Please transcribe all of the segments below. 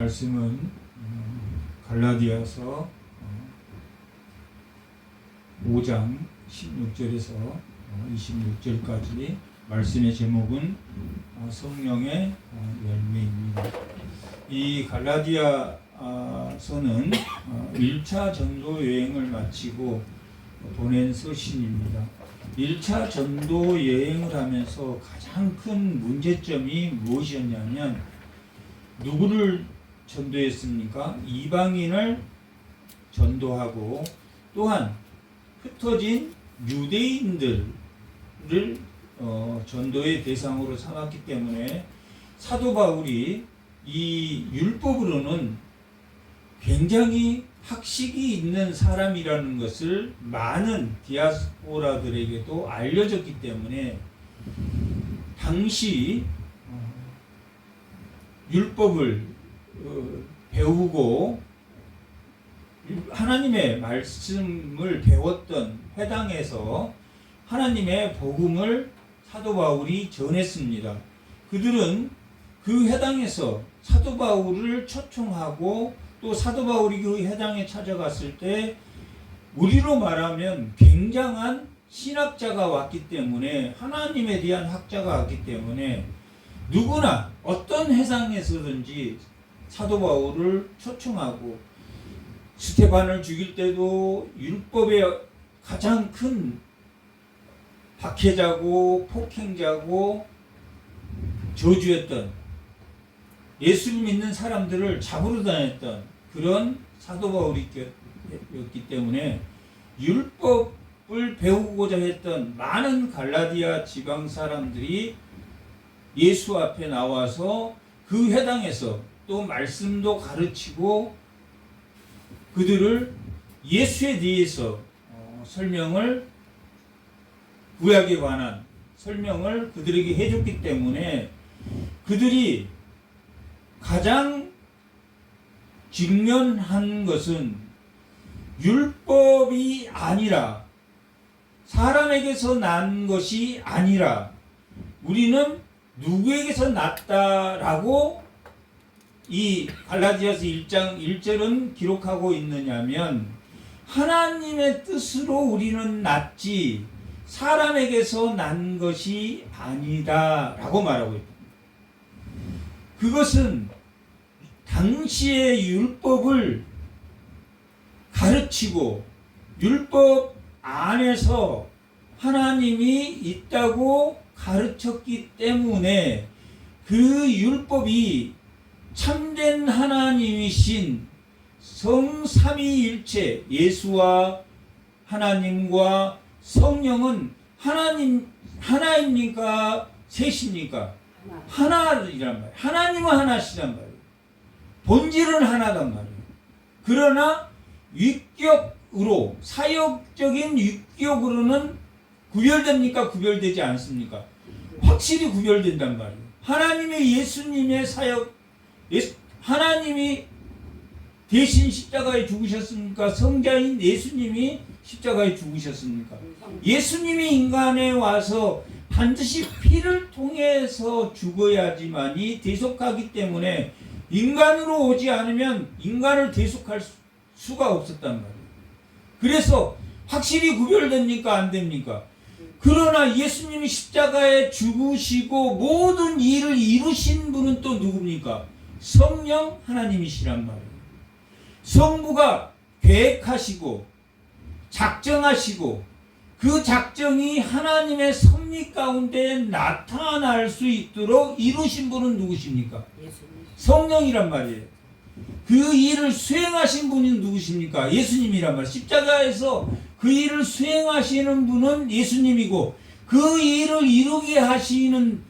말씀은 갈라디아서 5장 16절에서 26절까지 말씀의 제목은 성령의 열매입니다. 이 갈라디아서는 1차 전도 여행을 마치고 보낸 서신입니다. 1차 전도 여행을 하면서 가장 큰 문제점이 무엇이었냐면 누구를 전도했습니까? 이방인을 전도하고 또한 흩어진 유대인들을 전도의 대상으로 삼았기 때문에 사도 바울이 이 율법으로는 굉장히 학식이 있는 사람이라는 것을 많은 디아스포라들에게도 알려졌기 때문에 당시 율법을 배우고 하나님의 말씀을 배웠던 회당에서 하나님의 복음을 사도 바울이 전했습니다. 그들은 그 회당에서 사도 바울을 초청하고 또 사도 바울이 그 회당에 찾아갔을 때 우리로 말하면 굉장한 신학자가 왔기 때문에 하나님에 대한 학자가 왔기 때문에 누구나 어떤 회당에서든지 사도 바울을 초청하고 스테반을 죽일 때도 율법의 가장 큰 박해자고 폭행자고 저주했던 예수를 믿는 사람들을 잡으러 다녔던 그런 사도 바울이었기 때문에 율법을 배우고자 했던 많은 갈라디아 지방 사람들이 예수 앞에 나와서 그 회당에서 또 말씀도 가르치고 그들을 예수에 대해서 설명을 구약에 관한 설명을 그들에게 해줬기 때문에 그들이 가장 직면한 것은 율법이 아니라 사람에게서 난 것이 아니라 우리는 누구에게서 났다라고 이 갈라디아서 1장 1절은 기록하고 있느냐면 하나님의 뜻으로 우리는 났지 사람에게서 난 것이 아니다 라고 말하고 있다. 그것은 당시의 율법을 가르치고 율법 안에서 하나님이 있다고 가르쳤기 때문에 그 율법이 참된 하나님이신 성삼위일체 예수와 하나님과 성령은 하나입니까? 셋입니까? 하나이란 말이에요. 하나님은 하나시란 말이에요. 본질은 하나단 말이에요. 그러나 위격으로 사역적인 위격으로는 구별됩니까? 구별되지 않습니까? 확실히 구별된단 말이에요. 하나님의 예수님의 사역 하나님이 대신 십자가에 죽으셨습니까? 성자인 예수님이 십자가에 죽으셨습니까? 예수님이 인간에 와서 반드시 피를 통해서 죽어야지만이 대속하기 때문에 인간으로 오지 않으면 인간을 대속할 수가 없었단 말이에요. 그래서 확실히 구별됩니까? 안 됩니까? 그러나 예수님이 십자가에 죽으시고 모든 일을 이루신 분은 또 누굽니까? 성령 하나님이시란 말이에요. 성부가 계획하시고 작정하시고 그 작정이 하나님의 섭리 가운데 나타날 수 있도록 이루신 분은 누구십니까? 성령이란 말이에요. 그 일을 수행하신 분이 누구십니까? 예수님이란 말이에요. 십자가에서 그 일을 수행하시는 분은 예수님이고 그 일을 이루게 하시는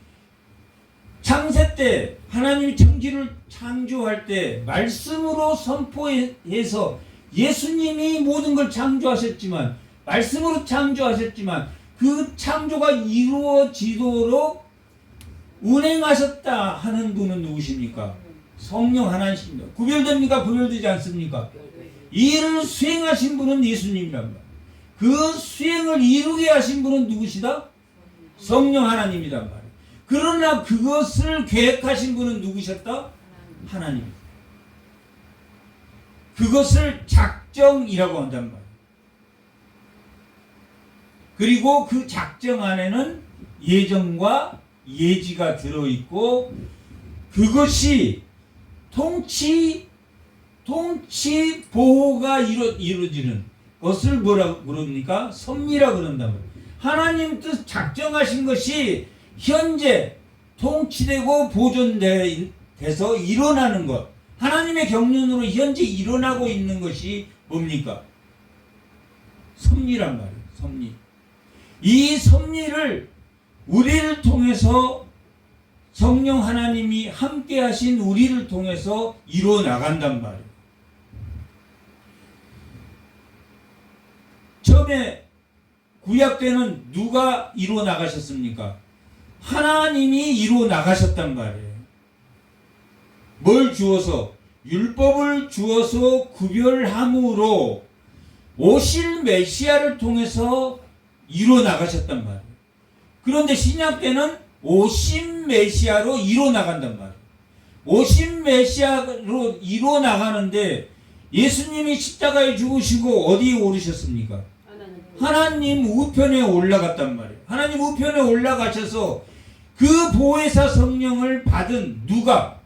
창세 때 하나님이 천지를 창조할 때 말씀으로 선포해서 예수님이 모든 걸 창조하셨지만 말씀으로 창조하셨지만 그 창조가 이루어지도록 운행하셨다 하는 분은 누구십니까? 성령 하나님입니다. 구별됩니까? 구별되지 않습니까? 이 일을 수행하신 분은 예수님이란 말이에요. 그 수행을 이루게 하신 분은 누구시다? 성령 하나님이란 말이에요. 그러나 그것을 계획하신 분은 누구셨다? 하나님. 그것을 작정이라고 한단 말이에요. 그리고 그 작정 안에는 예정과 예지가 들어있고 그것이 통치 보호가 이루어지는 것을 뭐라고 그럽니까? 섭리라 그런단 말이에요. 하나님 뜻 작정하신 것이 현재 통치되고 보존돼서 일어나는 것, 하나님의 경륜으로 현재 일어나고 있는 것이 뭡니까? 섭리란 말이에요. 섭리. 이 섭리를 우리를 통해서 성령 하나님이 함께 하신 우리를 통해서 이루어 나간단 말이에요. 처음에 구약 때는 누가 이루어 나가셨습니까? 하나님이 이루어 나가셨단 말이에요. 뭘 주어서? 율법을 주어서 구별함으로 오실 메시아를 통해서 이루어 나가셨단 말이에요. 그런데 신약 때는 오신 메시아로 이루어 나간단 말이에요. 오신 메시아로 이루어 나가는데 예수님이 십자가에 죽으시고 어디에 오르셨습니까? 하나님 우편에 올라갔단 말이에요. 하나님 우편에 올라가셔서 그 보혜사 성령을 받은 누가?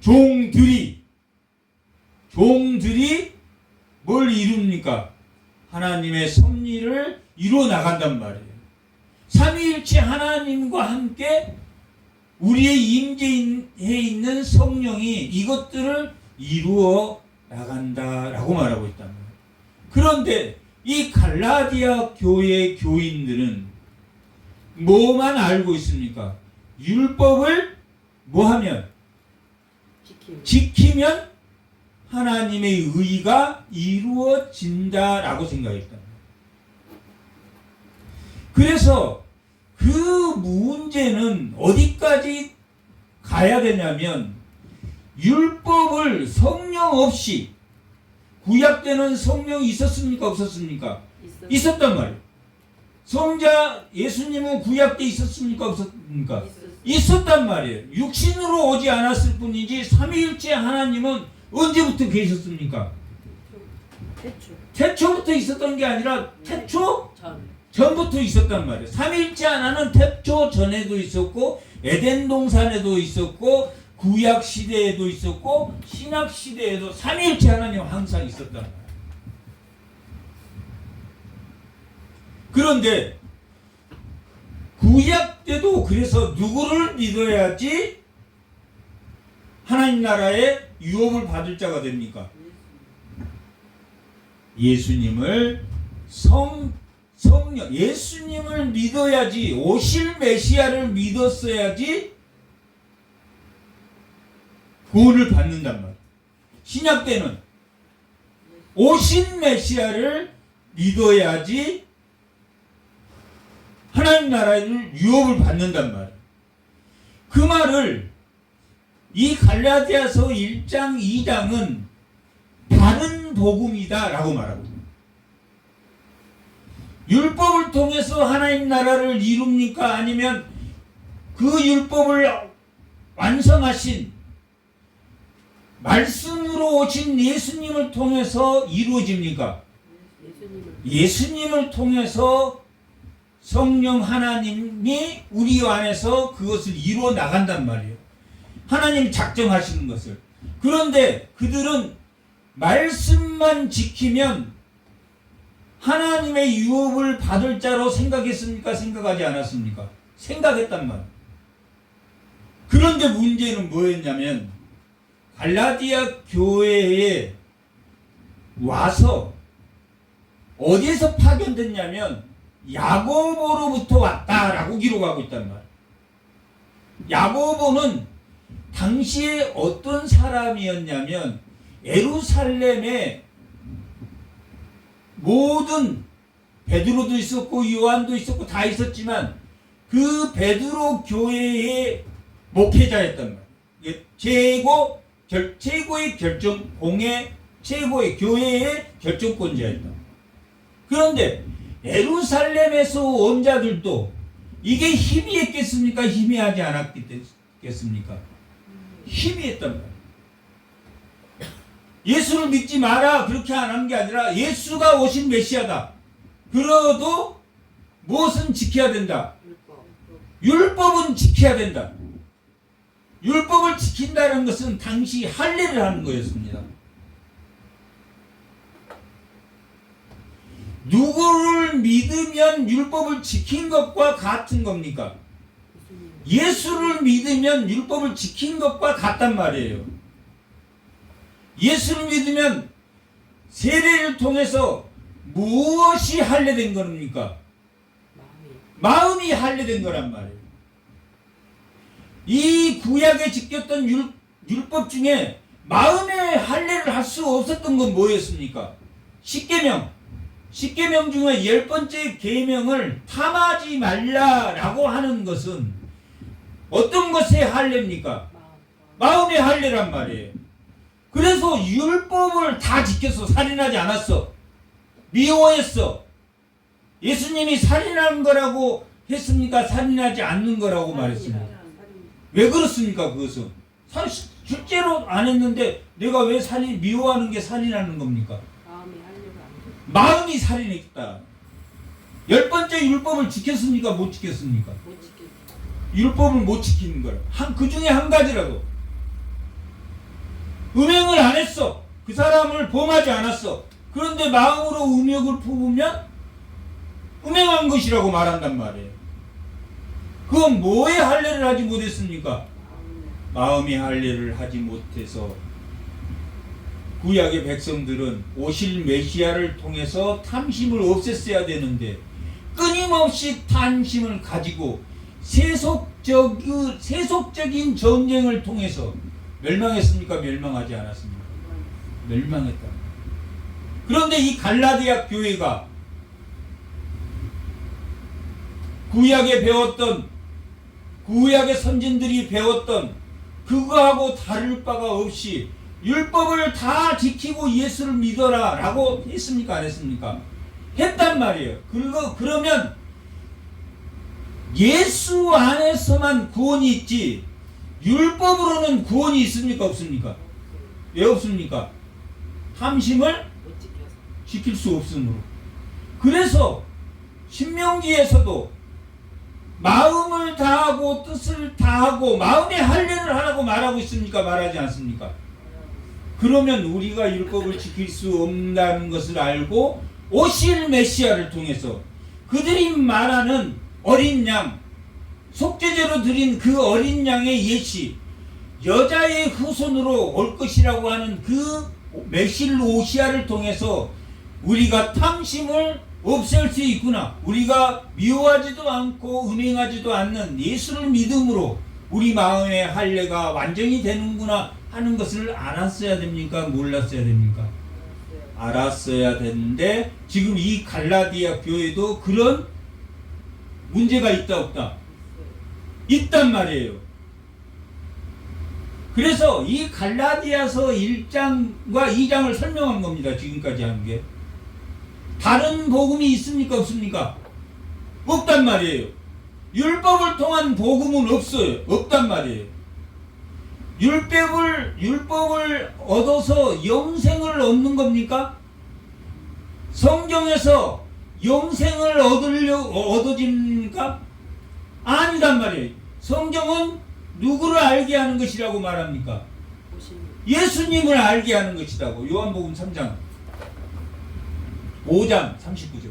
종들이 뭘 이룹니까? 하나님의 섭리를 이루어 나간단 말이에요. 삼위일체 하나님과 함께 우리의 임재해 있는 성령이 이것들을 이루어 나간다라고 말하고 있단 말이에요. 그런데 이 갈라디아 교회 교인들은 뭐만 알고 있습니까? 율법을 뭐하면? 지키면 하나님의 의가 이루어진다라고 생각했단 말이에요. 그래서 그 문제는 어디까지 가야 되냐면 율법을 성령 없이 구약 때는 성령이 있었습니까? 없었습니까? 있었단 말이에요. 성자 예수님은 구약 때 있었습니까? 없었습니까? 있었단 말이에요. 육신으로 오지 않았을 뿐이지 삼위일체 하나님은 언제부터 계셨습니까? 태초부터 있었던 게 아니라 태초 전부터 있었단 말이에요. 삼위일체 하나는 태초 전에도 있었고 에덴 동산에도 있었고 구약 시대에도 있었고 신약 시대에도 삼위일체 하나님 항상 있었단 말이에요. 그런데 구약 때도 그래서 누구를 믿어야지 하나님 나라의 유업을 받을 자가 됩니까? 예수님을 성령 예수님을 믿어야지 오실 메시아를 믿었어야지 구원을 받는단 말이에요. 신약 때는 오신 메시아를 믿어야지 하나님 나라를 유업을 받는단 말이에요. 그 말을 이 갈라디아서 1장 2장은 다른 복음이다 라고 말하고 율법을 통해서 하나님 나라를 이룹니까? 아니면 그 율법을 완성하신 말씀으로 오신 예수님을 통해서 이루어집니까? 예수님을 통해서 성령 하나님이 우리 안에서 그것을 이루어 나간단 말이에요. 하나님이 작정하시는 것을. 그런데 그들은 말씀만 지키면 하나님의 유업을 받을 자로 생각했습니까? 생각하지 않았습니까? 생각했단 말이에요. 그런데 문제는 뭐였냐면 갈라디아 교회에 와서 어디에서 파견됐냐면 야고보로부터 왔다라고 기록하고 있단 말이에요. 야고보는 당시에 어떤 사람이었냐면 예루살렘에 모든 베드로도 있었고 요한도 있었고 다 있었지만 그 베드로 교회의 목회자였단 말이에요. 최고의 결정공의 최고의 교회의 결정권자였다. 그런데 예루살렘에서 온 자들도 이게 희미했겠습니까? 희미하지 않았겠습니까? 희미했단 말이에요. 예수를 믿지 마라 그렇게 안 한 게 아니라 예수가 오신 메시아다. 그러도 무엇은 지켜야 된다. 율법은 지켜야 된다. 율법을 지킨다는 것은 당시 할례를 하는 거였습니다. 누구를 믿으면 율법을 지킨 것과 같은 겁니까? 예수를 믿으면 율법을 지킨 것과 같단 말이에요. 예수를 믿으면 세례를 통해서 무엇이 할례된 겁니까? 마음이 할례된 거란 말이에요. 이 구약에 지켰던 율법 중에 마음의 할례를 할 수 없었던 건 뭐였습니까? 십계명. 십계명 중에 10번째 계명을 탐하지 말라라고 하는 것은 어떤 것의 할례입니까? 마음의 할례란 말이에요. 그래서 율법을 다 지켰어. 살인하지 않았어. 미워했어. 예수님이 살인한 거라고 했습니까? 살인하지 않는 거라고 말했습니다. 왜 그렇습니까? 그것은 실제로 안 했는데 내가 왜 미워하는 게 살인하는 겁니까? 마음이 살인했다. 10번째 율법을 지켰습니까? 못 지켰습니까? 율법을 못 지키는 거야. 그 중에 한 가지라도. 음행을 안 했어. 그 사람을 범하지 않았어. 그런데 마음으로 음욕을 품으면 음행한 것이라고 말한단 말이에요. 그건 뭐의 할례를 하지 못했습니까? 마음의 할례를 하지 못해서 구약의 백성들은 오실 메시아를 통해서 탐심을 없앴어야 되는데 끊임없이 탐심을 가지고 세속적인 전쟁을 통해서 멸망했습니까? 멸망하지 않았습니까? 멸망했다. 그런데 이 갈라디아 교회가 구약의 선진들이 배웠던 그거하고 다를 바가 없이 율법을 다 지키고 예수를 믿어라 라고 했습니까? 안 했습니까? 했단 말이에요. 그러면 예수 안에서만 구원이 있지 율법으로는 구원이 있습니까? 없습니까? 왜 없습니까? 탐심을 지킬 수 없으므로. 그래서 신명기에서도 마음을 다하고 뜻을 다하고 마음의 할례를 하라고 말하고 있습니까? 말하지 않습니까? 그러면 우리가 율법을 지킬 수 없다는 것을 알고 오실 메시아를 통해서 그들이 말하는 어린 양, 속죄제로 드린 그 어린 양의 예시, 여자의 후손으로 올 것이라고 하는 그 메실로시아를 통해서 우리가 탐심을 없앨 수 있구나. 우리가 미워하지도 않고 음행하지도 않는 예수를 믿음으로 우리 마음의 할례가 완전히 되는구나 하는 것을 알았어야 됩니까? 몰랐어야 됩니까? 알았어야 되는데 지금 이 갈라디아 교회도 그런 문제가 있다 없다? 있단 말이에요. 그래서 이 갈라디아서 1장과 2장을 설명한 겁니다. 지금까지 한 게. 다른 복음이 있습니까? 없습니까? 없단 말이에요. 율법을 통한 복음은 없어요. 없단 말이에요. 율법을 얻어서 영생을 얻는 겁니까? 성경에서 영생을 얻어집니까? 아니단 말이에요. 성경은 누구를 알게 하는 것이라고 말합니까? 예수님을 알게 하는 것이라고. 요한복음 3장 5장 39절.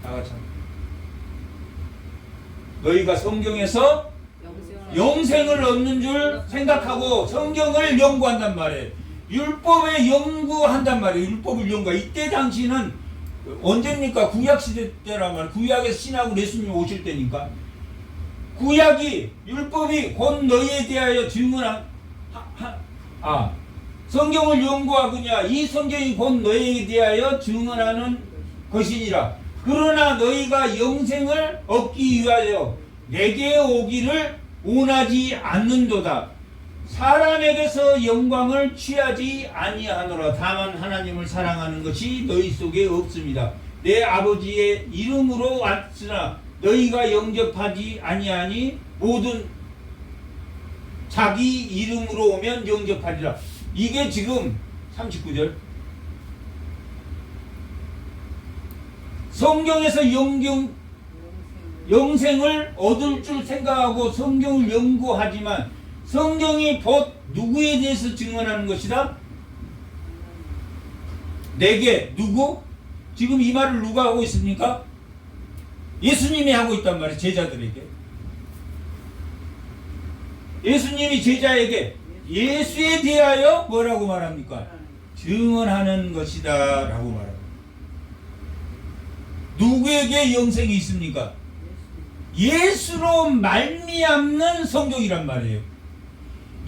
다 같이 너희가 성경에서 영생을 얻는 줄 생각하고 성경을 연구한단 말이에요. 율법에 연구한단 말이에요. 율법을 연구해. 이때 당시는 언제입니까? 구약시대 때란 말이에요. 구약에서 신하고 예수님이 오실 때니까. 율법이 곧 너희에 대하여 증언한 성경을 연구하거냐 이 성경이 곧 너희에 대하여 증언하는 것이니라. 그러나 너희가 영생을 얻기 위하여 내게 오기를 원하지 않는도다. 사람에게서 영광을 취하지 아니하노라. 다만 하나님을 사랑하는 것이 너희 속에 없습니다. 내 아버지의 이름으로 왔으나 너희가 영접하지 아니하니 모든 자기 이름으로 오면 영접하리라. 이게 지금 39절. 성경에서 영생을 얻을 줄 생각하고 성경을 연구하지만 성경이 곧 누구에 대해서 증언하는 것이다? 내게. 누구? 지금 이 말을 누가 하고 있습니까? 예수님이 하고 있단 말이에요. 제자들에게. 예수님이 제자에게 예수에 대하여 뭐라고 말합니까? 증언하는 것이다 라고 말합니다. 누구에게 영생이 있습니까? 예수로 말미암는 성경이란 말이에요.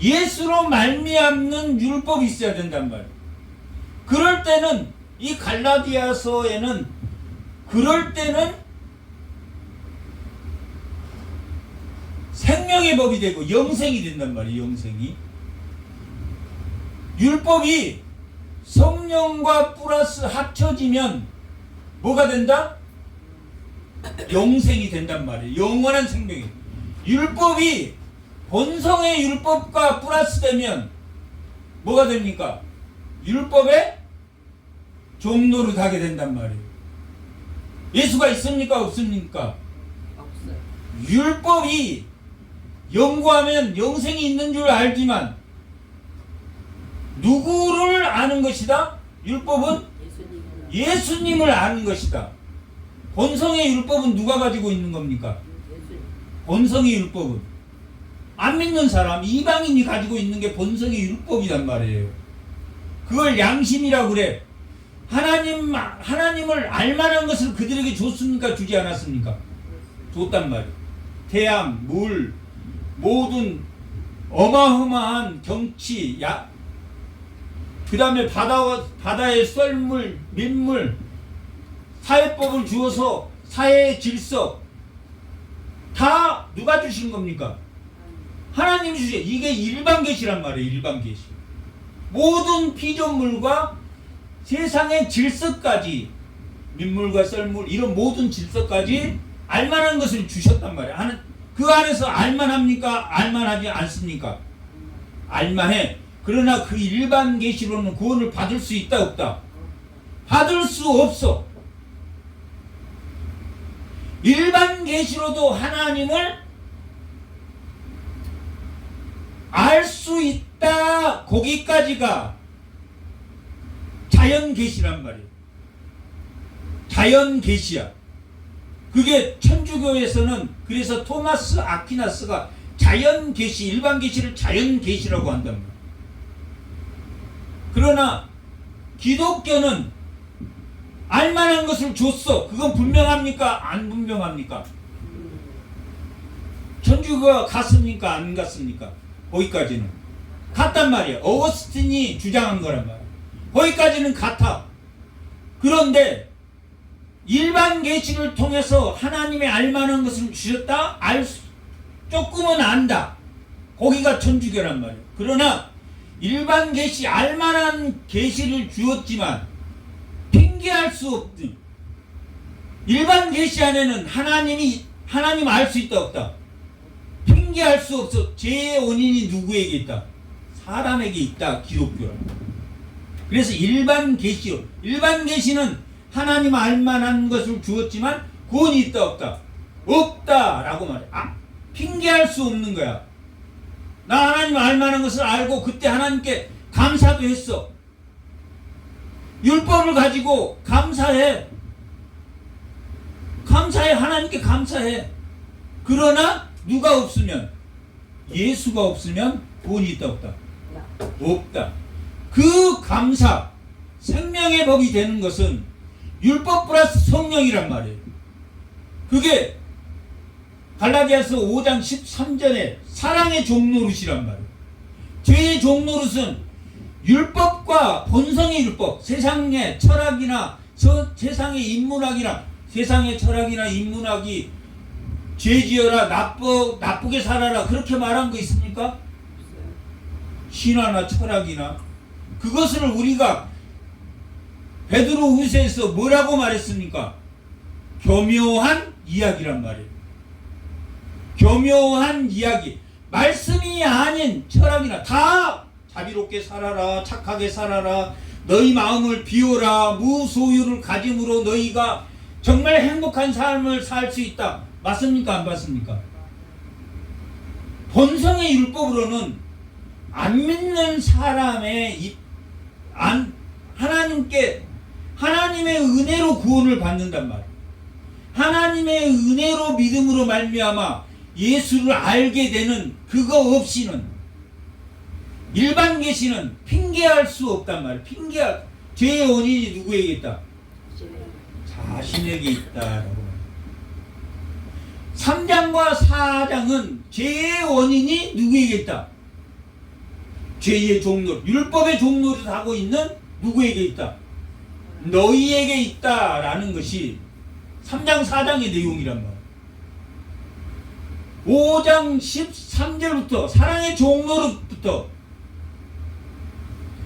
예수로 말미암는 율법이 있어야 된단 말이에요. 그럴 때는 이 갈라디아서에는 그럴 때는 생명의 법이 되고 영생이 된단 말이에요. 영생이. 율법이 성령과 플러스 합쳐지면 뭐가 된다? 영생이 된단 말이에요. 영원한 생명이. 율법이 본성의 율법과 플러스 되면 뭐가 됩니까? 율법의 종노릇 하게 된단 말이에요. 예수가 있습니까? 없습니까? 없어요. 율법이 연구하면 영생이 있는 줄 알지만 누구를 아는 것이다? 율법은 예수님을 아는 것이다. 본성의 율법은 누가 가지고 있는 겁니까? 본성의 율법은 안 믿는 사람, 이방인이 가지고 있는 게 본성의 율법이란 말이에요. 그걸 양심이라고 그래. 하나님을 알만한 것을 그들에게 줬습니까? 주지 않았습니까? 줬단 말이에요. 태양, 물, 모든 어마어마한 경치, 그 다음에 바다의 썰물, 민물, 사회법을 주어서 사회의 질서 다 누가 주신 겁니까? 하나님이 주신. 이게 일반 계시란 말이에요. 일반 계시. 모든 피조물과 세상의 질서까지, 민물과 썰물 이런 모든 질서까지 알만한 것을 주셨단 말이에요. 그 안에서 알만합니까? 알만하지 않습니까? 알만해. 그러나 그 일반 계시로는 구원을 받을 수 있다 없다? 받을 수 없어. 일반 계시로도 하나님을 알 수 있다. 거기까지가 자연 계시란 말이에요. 자연 계시야. 그게 천주교에서는 그래서 토마스 아퀴나스가 자연 계시, 일반 계시를 자연 계시라고 한단 말이에요. 그러나 기독교는 알만한 것을 줬어. 그건 분명합니까? 안 분명합니까? 천주교가 갔습니까? 안 갔습니까? 거기까지는 갔단 말이야. 어거스틴이 주장한 거란 말이야. 거기까지는 같아. 그런데 일반 계시를 통해서 하나님의 알만한 것을 주셨다? 조금은 안다. 거기가 천주교란 말이야. 그러나 일반 계시, 알만한 계시를 주었지만 핑계할 수 없지. 일반 계시 안에는 하나님 알 수 있다 없다? 핑계할 수 없어. 죄의 원인이 누구에게 있다? 사람에게 있다. 기독교라. 그래서 일반 계시는 하나님 알만한 것을 주었지만 구원이 있다 없다? 없다라고 말해. 핑계할 수 없는 거야. 나 하나님 알만한 것을 알고 그때 하나님께 감사도 했어. 율법을 가지고 감사해. 하나님께 감사해. 그러나 누가 없으면, 예수가 없으면 구원이 있다 없다? 없다. 그 감사, 생명의 법이 되는 것은 율법 플러스 성령이란 말이에요. 그게 갈라디아서 5장 13절에 사랑의 종노릇이란 말이에요. 죄의 종노릇은 율법과 본성의 율법, 세상의 철학이나 세상의 인문학이나 세상의 철학이나 인문학이 죄지어라, 나쁘게 살아라 그렇게 말한 거 있습니까? 신화나 철학이나 그것을 우리가 베드로 후서에서 뭐라고 말했습니까? 교묘한 이야기란 말이에요. 교묘한 이야기. 말씀이 아닌 철학이나 다 자비롭게 살아라, 착하게 살아라, 너희 마음을 비워라, 무소유를 가짐으로 너희가 정말 행복한 삶을 살 수 있다. 맞습니까? 안 맞습니까? 본성의 율법으로는 안 믿는 사람의 하나님의 은혜로 구원을 받는단 말이에요. 하나님의 은혜로 믿음으로 말미암아 예수를 알게 되는 그거 없이는 일반 계시는 핑계할 수 없단 말이에요. 죄의 원인이 누구에게 있다? 자신에게 있다라고 말해요. 3장과 4장은 죄의 원인이 누구에게 있다? 죄의 종노릇, 율법의 종노릇 하고 있는 누구에게 있다? 너희에게 있다라는 것이 3장 4장의 내용이란 말이에요. 5장 13절부터 사랑의 종노릇부터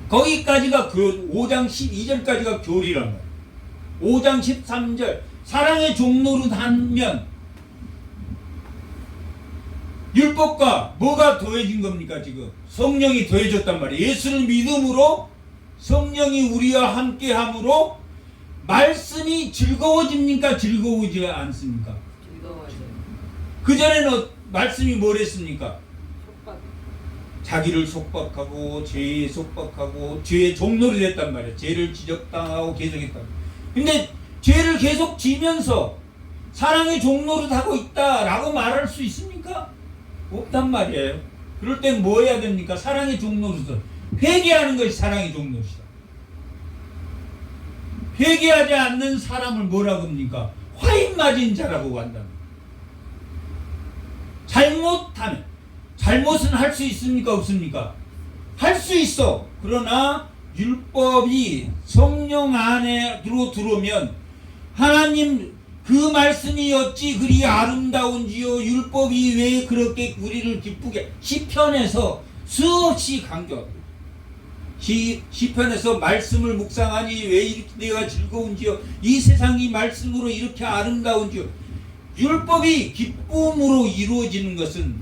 거기까지가 5장 12절까지가 교리란 말이에요. 5장 13절 사랑의 종노릇 하면 율법과 뭐가 더해진 겁니까? 지금 성령이 더해졌단 말이에요. 예수를 믿음으로 성령이 우리와 함께함으로 말씀이 즐거워집니까? 즐거우지 않습니까? 즐거워져요. 그전에는 말씀이 뭐랬습니까? 속박. 자기를 속박하고 죄에 속박하고 죄의 종노릇이 됐단 말이에요. 죄를 지적당하고 계속했단 말이에요. 근데 죄를 계속 지면서 사랑의 종노릇 하고 있다라고 말할 수 있습니까? 없단 말이에요. 그럴 땐 뭐 해야 됩니까? 사랑의 종노릇은 회개하는 것이 사랑의 종노릇이다. 회개하지 않는 사람을 뭐라고 합니까? 화인 맞은 자라고 한다. 잘못하면 잘못은 할 수 있습니까? 없습니까? 할 수 있어. 그러나 율법이 성령 안으로 들어오면 하나님 그 말씀이 어찌 그리 아름다운지요. 율법이 왜 그렇게 우리를 기쁘게. 시편에서 수없이 강조합니다. 시편에서 말씀을 묵상하니 왜 이렇게 내가 즐거운지요. 이 세상이 말씀으로 이렇게 아름다운지요. 율법이 기쁨으로 이루어지는 것은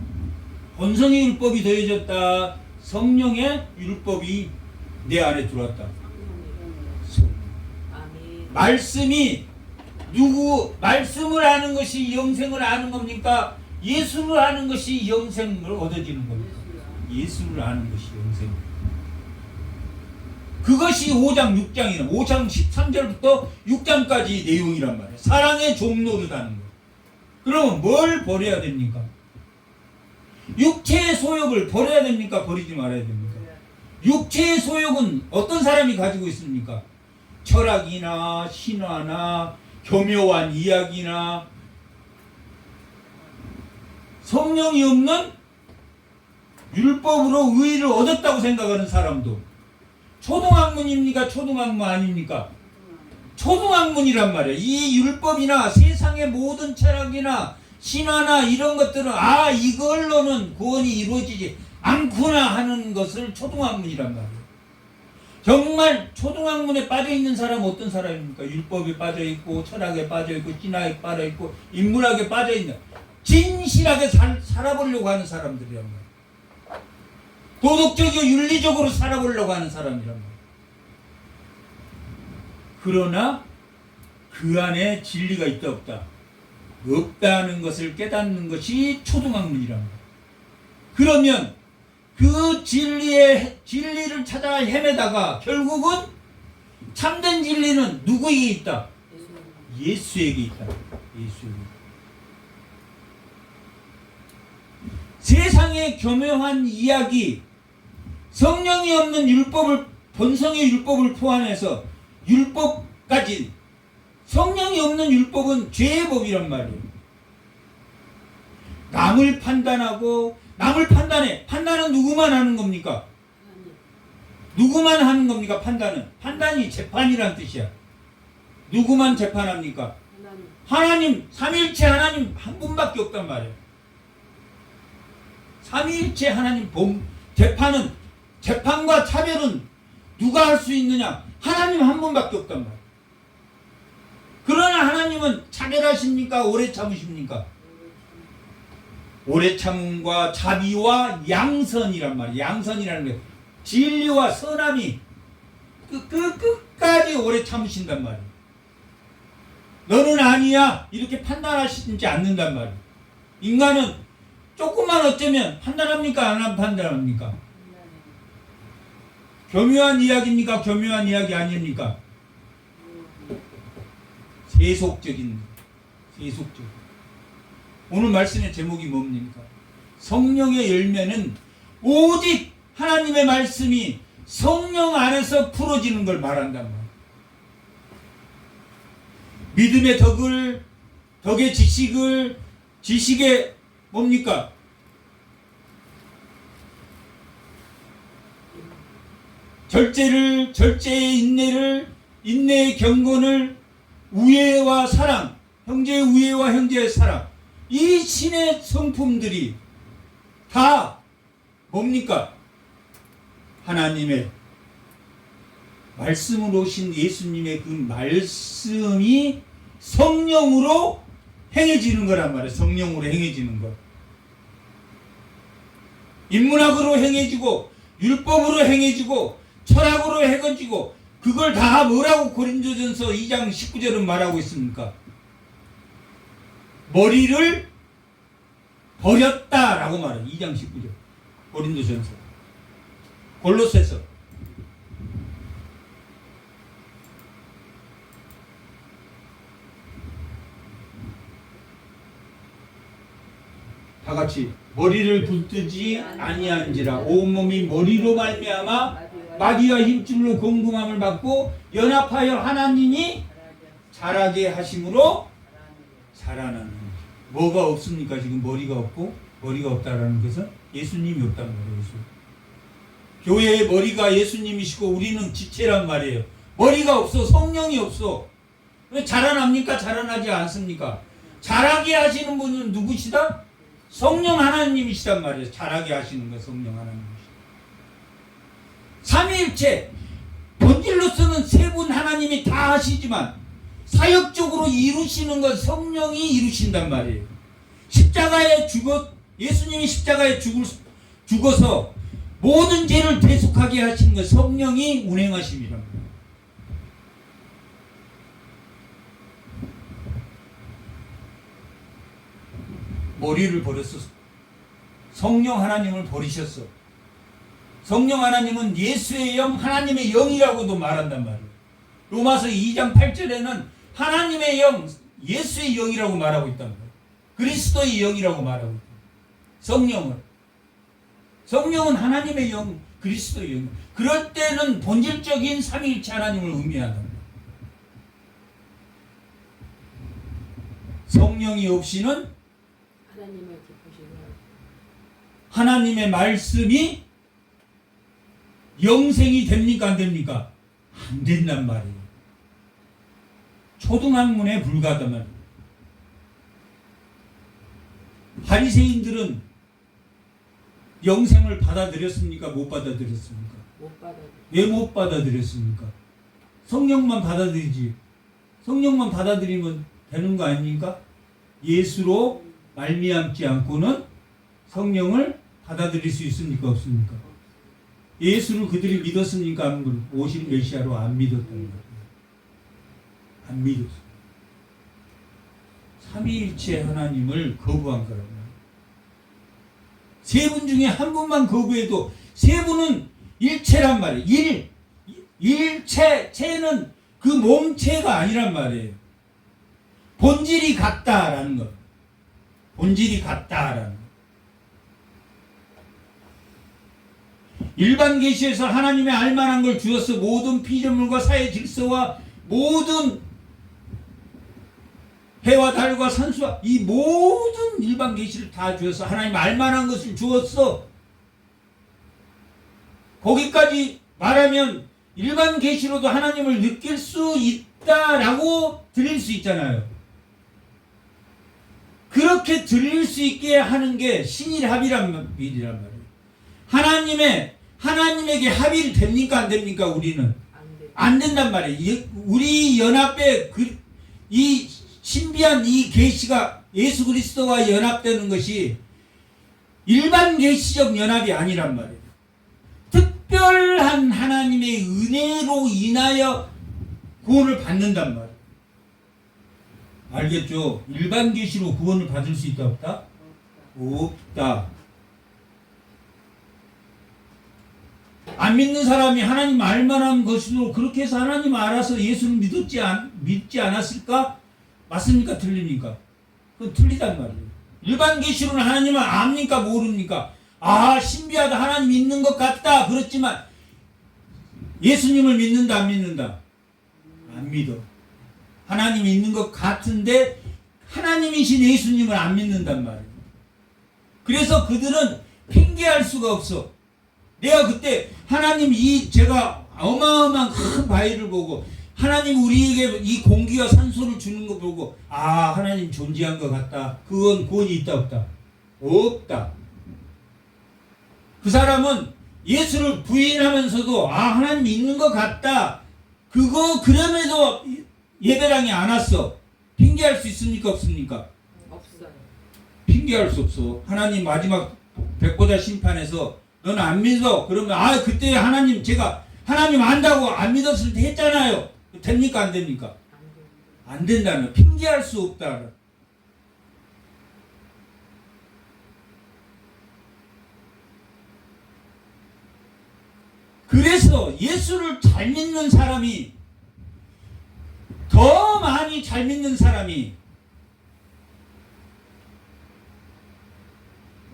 본성의 율법이 더해졌다. 성령의 율법이 내 안에 들어왔다. 말씀이 말씀을 아는 것이 영생을 아는 겁니까? 예수를 아는 것이 영생을 얻어지는 겁니까? 예수를 아는 것이 영생. 그것이 5장 6장이나 5장 13절부터 6장까지 내용이란 말이에요. 사랑의 종노릇 하는 거. 그러면 뭘 버려야 됩니까? 육체의 소욕을 버려야 됩니까? 버리지 말아야 됩니까? 육체의 소욕은 어떤 사람이 가지고 있습니까? 철학이나 신화나 교묘한 이야기나 성령이 없는 율법으로 의의를 얻었다고 생각하는 사람도 초등학문입니까? 초등학문 아닙니까? 초등학문이란 말이에요. 이 율법이나 세상의 모든 철학이나 신화나 이런 것들은 이걸로는 구원이 이루어지지 않구나 하는 것을 초등학문이란 말이에요. 정말 초등학문에 빠져있는 사람은 어떤 사람입니까? 율법에 빠져있고 철학에 빠져있고 신화에 빠져있고 인문학에 빠져있는 진실하게 살아보려고 하는 사람들이란 말이에요. 도덕적이고 윤리적으로 살아보려고 하는 사람이란 말이에요. 그러나 그 안에 진리가 있다 없다? 없다는 것을 깨닫는 것이 초등학문이란 말이에요. 그러면 그 진리를 찾아 헤매다가 결국은 참된 진리는 누구에게 있다? 예수에게 있다. 예수에게. 세상의 교묘한 이야기, 성령이 없는 율법을, 본성의 율법을 포함해서 율법까지, 성령이 없는 율법은 죄의 법이란 말이에요. 남을 판단하고, 판단은 누구만 하는 겁니까? 누구만 하는 겁니까? 판단이 재판이란 뜻이야. 누구만 재판합니까? 하나님, 삼위일체 하나님 한 분밖에 없단 말이에요. 삼위일체 하나님 재판과 차별은 누가 할 수 있느냐? 하나님 한 분밖에 없단 말이에요. 그러나 하나님은 차별하십니까? 오래 참으십니까? 오래 참음과 자비와 양선이란 말이에요. 양선이라는 게 진리와 선함이 끝까지 오래 참으신단 말이에요. 너는 아니야 이렇게 판단하시지 않는단 말이에요. 인간은 조금만 어쩌면 판단합니까? 안 판단합니까? 교묘한 이야기입니까? 교묘한 이야기 아닙니까? 세속적인. 오늘 말씀의 제목이 뭡니까? 성령의 열매는 오직 하나님의 말씀이 성령 안에서 풀어지는 걸 말한단 말이에요. 믿음의 덕의 지식의 뭡니까? 절제의 인내의 경건을, 우애와 사랑, 형제의 우애와 형제의 사랑, 이 신의 성품들이 다 뭡니까? 하나님의 말씀으로 오신 예수님의 그 말씀이 성령으로 행해지는 거란 말이에요. 성령으로 행해지는 것. 인문학으로 행해지고 율법으로 행해지고 철학으로 행해지고 그걸 다 뭐라고 고린도전서 2장 19절은 말하고 있습니까? 머리를 버렸다라고 말해요. 2장 19절 고린도전서. 골로새서. 다 같이 머리를 붙들지 아니한지라 온몸이 머리로 말미암아 마귀와 힘줄로 공금함을 받고 연합하여 하나님이 자라게 하심으로 자라나는. 뭐가 없습니까? 지금 머리가 없고 머리가 없다라는 것은 예수님이 없단 말이에요. 예수. 교회의 머리가 예수님이시고 우리는 지체란 말이에요. 머리가 없어. 성령이 없어. 왜 자라납니까? 자라나지 않습니까? 자라게 하시는 분은 누구시다? 성령 하나님이시단 말이에요. 자라게 하시는 거 성령 하나님이시다. 삼위일체 본질로서는 세 분 하나님이 다 하시지만 사역적으로 이루시는 건 성령이 이루신단 말이에요. 예수님이 십자가에 죽어서 모든 죄를 대속하게 하시는 건 성령이 운행하심이란 말이에요. 머리를 버렸어. 성령 하나님을 버리셨어. 성령 하나님은 예수의 영, 하나님의 영이라고도 말한단 말이에요. 로마서 2장 8절에는 하나님의 영, 예수의 영이라고 말하고 있단 말이에요. 그리스도의 영이라고 말하고 있다. 성령은 하나님의 영, 그리스도의 영. 그럴 때는 본질적인 삼위일체 하나님을 의미한단 말이에요. 성령이 없이는 하나님의 말씀이 영생이 됩니까? 안 됩니까? 안 된단 말이에요. 초등학문에 불과하단 말이에요. 바리새인들은 영생을 받아들였습니까? 못 받아들였습니까? 왜 못 받아들였습니까? 성령만 받아들이지. 성령만 받아들이면 되는 거 아닙니까? 예수로 말미암지 않고는 성령을 받아들일 수 있습니까? 없습니까? 예수를 그들이 믿었습니까? 50 메시아로 안 믿었다는 거예요. 안 믿었어. 삼위일체 하나님을 거부한 거라고요. 세 분 중에 한 분만 거부해도 세 분은 일체란 말이에요. 일체, 체는 그 몸체가 아니란 말이에요. 본질이 같다라는 것. 본질이 같다라는 것. 일반 계시에서 하나님의 알만한 걸 주어서 모든 피조물과 사회 질서와 모든 해와 달과 산수와 이 모든 일반 계시를 다 주어서 하나님 알만한 것을 주었어. 거기까지 말하면 일반 계시로도 하나님을 느낄 수 있다라고 들릴 수 있잖아요. 그렇게 들릴 수 있게 하는 게 신일합이란 말이에요. 하나님에게 합의를 됩니까? 안 됩니까? 우리는 안 된단 말이에요. 우리 연합에 이 신비한 이 계시가 예수 그리스도와 연합되는 것이 일반 계시적 연합이 아니란 말이에요. 특별한 하나님의 은혜로 인하여 구원을 받는단 말이에요. 알겠죠? 일반 계시로 구원을 받을 수 있다 없다? 없다. 안 믿는 사람이 하나님 알만한 것으로 그렇게 해서 하나님 알아서 예수를 믿지 않았을까? 맞습니까? 틀립니까? 그건 틀리단 말이에요. 일반 계시로는 하나님을 압니까? 모릅니까? 아, 신비하다. 하나님 있는 것 같다. 그렇지만 예수님을 믿는다 안 믿는다? 안 믿어. 하나님이 있는 것 같은데 하나님이신 예수님을 안 믿는단 말이에요. 그래서 그들은 핑계할 수가 없어. 내가 그때 하나님 제가 어마어마한 큰 바위를 보고 하나님 우리에게 이 공기와 산소를 주는 거 보고 아, 하나님 존재한 것 같다. 그건 구원이 있다 없다? 없다. 그 사람은 예수를 부인하면서도 아, 하나님 있는 것 같다. 그럼에도 예배당에 안 왔어. 핑계할 수 있습니까? 없습니까? 없어요. 핑계할 수 없어. 하나님 마지막 백보자 심판에서 너는 안 믿어. 그러면 아, 그때 제가 하나님 안다고 안 믿었을 때 했잖아요. 됩니까? 안 됩니까? 안 된다는. 핑계할 수 없다. 그래서 예수를 잘 믿는 사람이 더 많이 잘 믿는 사람이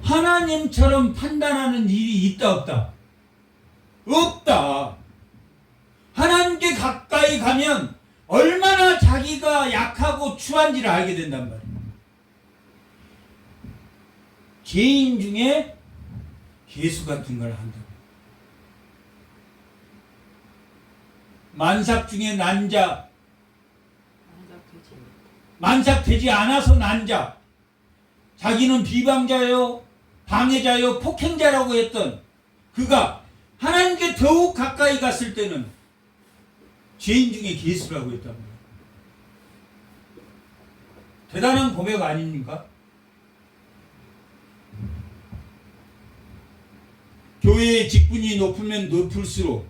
하나님처럼 판단하는 일이 있다 없다? 없다. 하나님께 가까이 가면 얼마나 자기가 약하고 추한지를 알게 된단 말이에요. 죄인 중에 예수 같은 걸 한다. 만삭 중에 난자, 만삭되지 않아서 난자, 자기는 비방자요, 방해자요, 폭행자라고 했던 그가 하나님께 더욱 가까이 갔을 때는 죄인 중에 예수라고 했단 말이에요. 대단한 고백 아닙니까? 교회의 직분이 높으면 높을수록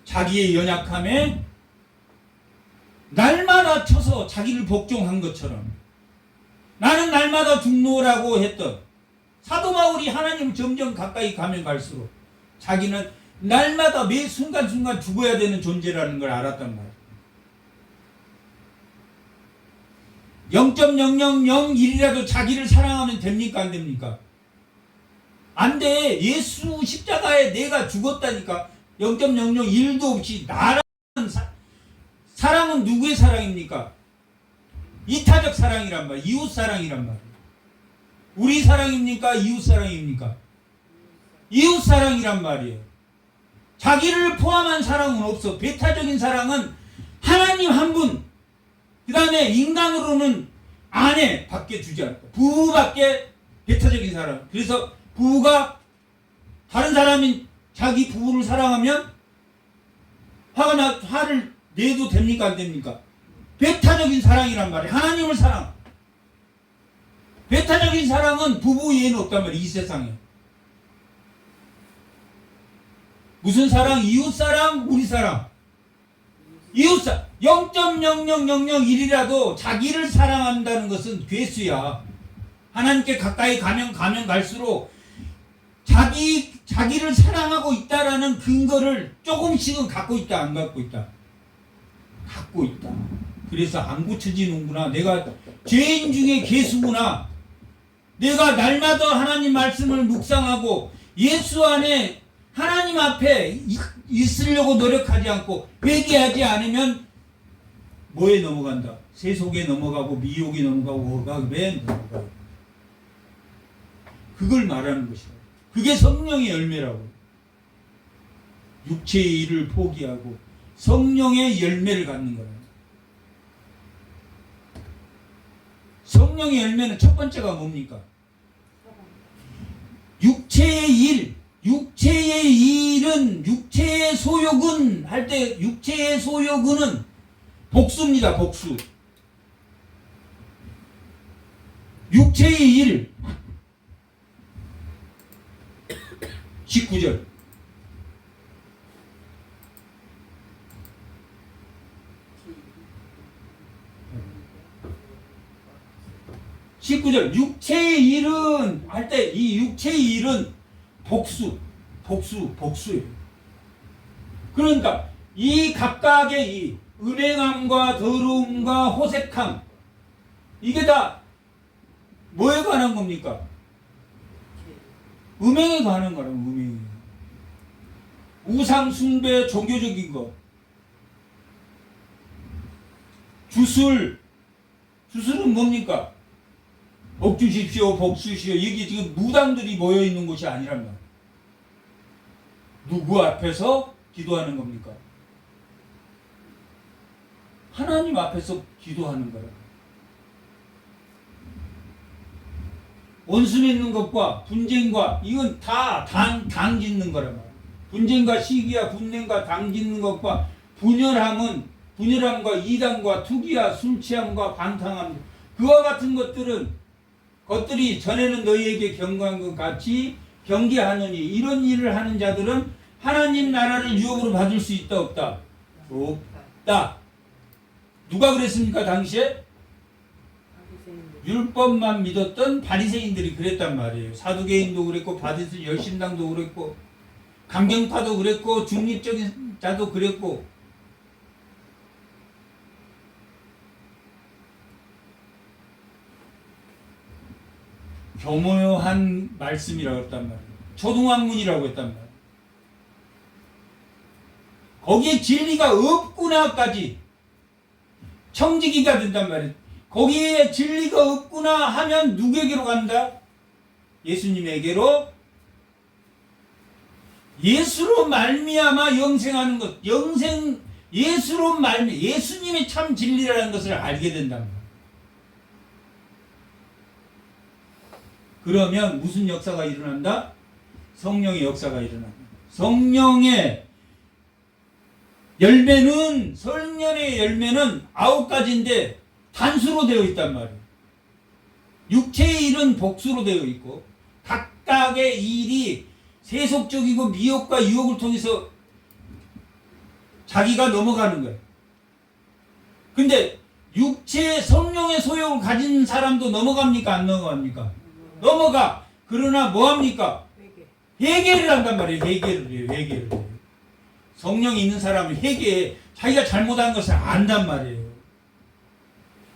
자기의 연약함에 날마다 쳐서 자기를 복종한 것처럼 나는 날마다 죽노라고 했던 사도 바울이 하나님 점점 가까이 가면 갈수록 자기는 날마다 매 순간순간 죽어야 되는 존재라는 걸 알았단 말이에요. 0.0001이라도 자기를 사랑하면 됩니까? 안 됩니까? 안 돼. 예수 십자가에 내가 죽었다니까. 0.001도 없이 나라는 사랑은 누구의 사랑입니까? 이타적 사랑이란 말, 이웃 사랑이란 말. 우리 사랑입니까? 이웃 사랑입니까? 이웃 사랑이란 말이에요. 자기를 포함한 사랑은 없어. 배타적인 사랑은 하나님 한 분, 그 다음에 인간으로는 아내 밖에 주지 않고 부부밖에 배타적인 사랑. 그래서 부부가 다른 사람인 자기 부부를 사랑하면 화를 내도 됩니까? 안 됩니까? 배타적인 사랑이란 말이에요. 하나님을 사랑. 배타적인 사랑은 부부 외에는 없단 말이에요. 이 세상에. 무슨 사랑? 이웃 사랑? 우리 사랑. 이웃 사랑. 0.0001이라도 자기를 사랑한다는 것은 괴수야. 하나님께 가까이 가면 갈수록 자기를 사랑하고 있다라는 근거를 조금씩은 갖고 있다, 안 갖고 있다? 갖고 있다. 그래서 안 고쳐지는구나. 내가 죄인 중에 괴수구나. 내가 날마다 하나님 말씀을 묵상하고 예수 안에 하나님 앞에 있으려고 노력하지 않고 회개하지 않으면 뭐에 넘어간다? 세속에 넘어가고 미혹에 넘어가고 억압에 넘어가고. 그걸 말하는 것이다. 그게 성령의 열매라고. 육체의 일을 포기하고 성령의 열매를 갖는 거예요. 성령의 열매는 첫 번째가 뭡니까? 육체의 일은 육체의 소욕은 할 때 육체의 소욕은 복수입니다. 복수. 육체의 일 19절 19절 육체의 일은 할 때 이 육체의 일은 복수예요. 그러니까 이 각각의 이 음행함과 더러움과 호색함 이게 다 뭐에 관한 겁니까? 음행에 관한 거라고. 음행. 우상 숭배 종교적인 거. 주술은 뭡니까? 복주십시오, 복수시오. 이게 지금 무당들이 모여 있는 곳이 아니란 말이에요. 누구 앞에서 기도하는 겁니까? 하나님 앞에서 기도하는 거라. 원수 맺는 것과 분쟁과 이건 다 당 짓는 거란 말이에요. 분쟁과 시기와 분쟁과 당 짓는 것과 분열함과 이단과 투기와 술 취함과 방탕함 그와 같은 것들이 전에는 너희에게 경고한 것 같이 경계하느니 이런 일을 하는 자들은 하나님 나라를 유업으로 받을 수 있다 없다? 없다. 누가 그랬습니까 당시에? 율법만 믿었던 바리새인들이 그랬단 말이에요. 사두개인도 그랬고 바리새 열심당도 그랬고 강경파도 그랬고 중립적인 자도 그랬고 교묘한 말씀이라고 했단 말이에요. 초등학문이라고 했단 말이에요. 거기에 진리가 없구나까지 청지기가 된단 말이에요. 거기에 진리가 없구나 하면 누구에게로 간다? 예수님에게로 예수로 말미암아 영생하는 것 예수로 예수님이 참 진리라는 것을 알게 된단 말이에요. 그러면 무슨 역사가 일어난다? 성령의 역사가 일어난다. 성령의 열매는 9가지인데 단수로 되어 있단 말이에요. 육체의 일은 복수로 되어 있고 각각의 일이 세속적이고 미혹과 유혹을 통해서 자기가 넘어가는 거예요. 근데 성령의 소욕을 가진 사람도 넘어갑니까? 안 넘어갑니까? 넘어가. 그러나 뭐합니까? 회개를 한단 말이에요. 회개를. 성령이 있는 사람은 회개해. 자기가 잘못한 것을 안단 말이에요.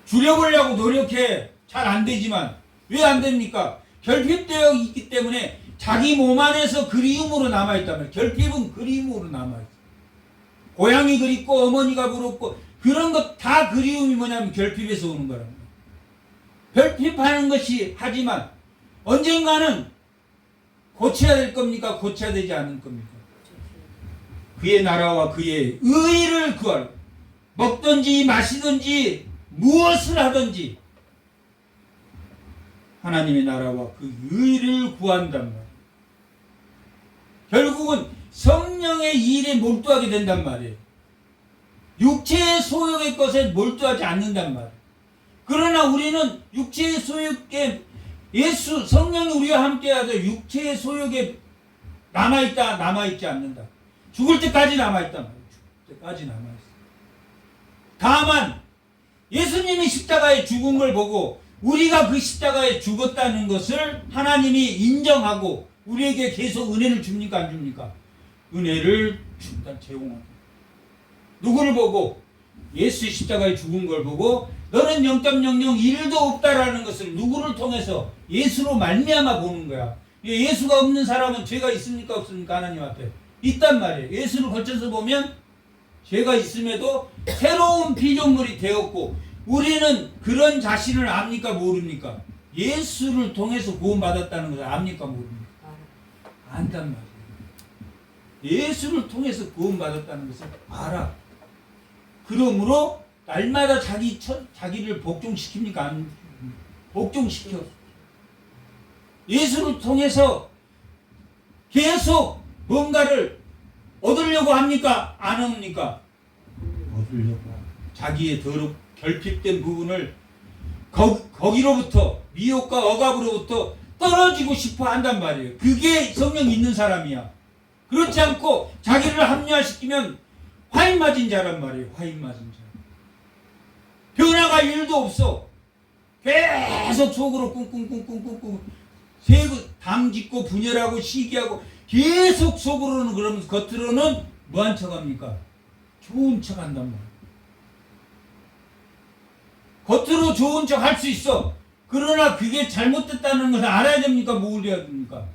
줄여보려고 노력해. 잘 안 되지만 왜 안 됩니까? 결핍되어 있기 때문에 자기 몸 안에서 그리움으로 남아있단 말이에요. 결핍은 그리움으로 남아있어요. 고향이 그립고 어머니가 부럽고 그런 것 다 그리움이 뭐냐면 결핍에서 오는 거란 말이에요. 결핍하는 것이 하지만 언젠가는 고쳐야 될 겁니까? 고쳐야 되지 않을 겁니까? 그의 나라와 그의 의를 구하라. 먹든지 마시든지 무엇을 하든지 하나님의 나라와 그 의를 구한단 말이에요. 결국은 성령의 일에 몰두하게 된단 말이에요. 육체의 소욕의 것에 몰두하지 않는단 말이에요. 그러나 우리는 육체의 소욕에 성령이 우리와 함께하여 육체의 소욕에 남아있다, 남아있지 않는다. 죽을 때까지 남아있단 말이에요. 죽을 때까지 남아있어. 다만 예수님이 십자가에 죽은 걸 보고 우리가 그 십자가에 죽었다는 것을 하나님이 인정하고 우리에게 계속 은혜를 줍니까? 안 줍니까? 은혜를 준다, 제공한다. 누구를 보고? 예수의 십자가에 죽은 걸 보고 너는 0.001도 없다라는 것을 누구를 통해서? 예수로 말미암아 보는 거야. 예수가 없는 사람은 죄가 있습니까? 없습니까? 하나님 앞에 있단 말이에요. 예수를 거쳐서 보면 죄가 있음에도 새로운 피조물이 되었고 우리는 그런 자신을 압니까? 모릅니까? 예수를 통해서 구원받았다는 것을 압니까? 모릅니까? 안단 말이에요. 예수를 통해서 구원받았다는 것을 알아. 그러므로 날마다 자기를 복종시킵니까? 안 복종시켜. 예수를 통해서 계속 뭔가를 얻으려고 합니까? 안 합니까? 얻으려고. 자기의 결핍된 부분을 거기로부터, 미혹과 억압으로부터 떨어지고 싶어 한단 말이에요. 그게 성령이 있는 사람이야. 그렇지 않고 자기를 합리화시키면 화인 맞은 자란 말이에요. 화인 맞은 자. 변화가 1도 없어. 계속 속으로 꿍꿍꿍꿍꿍꿍 당짓고 분열하고 시기하고 계속 속으로는 그러면서 겉으로는 뭐한 척합니까? 좋은 척 한단 말이에요. 겉으로 좋은 척 할 수 있어. 그러나 그게 잘못됐다는 것을 알아야 됩니까? 모르야 됩니까?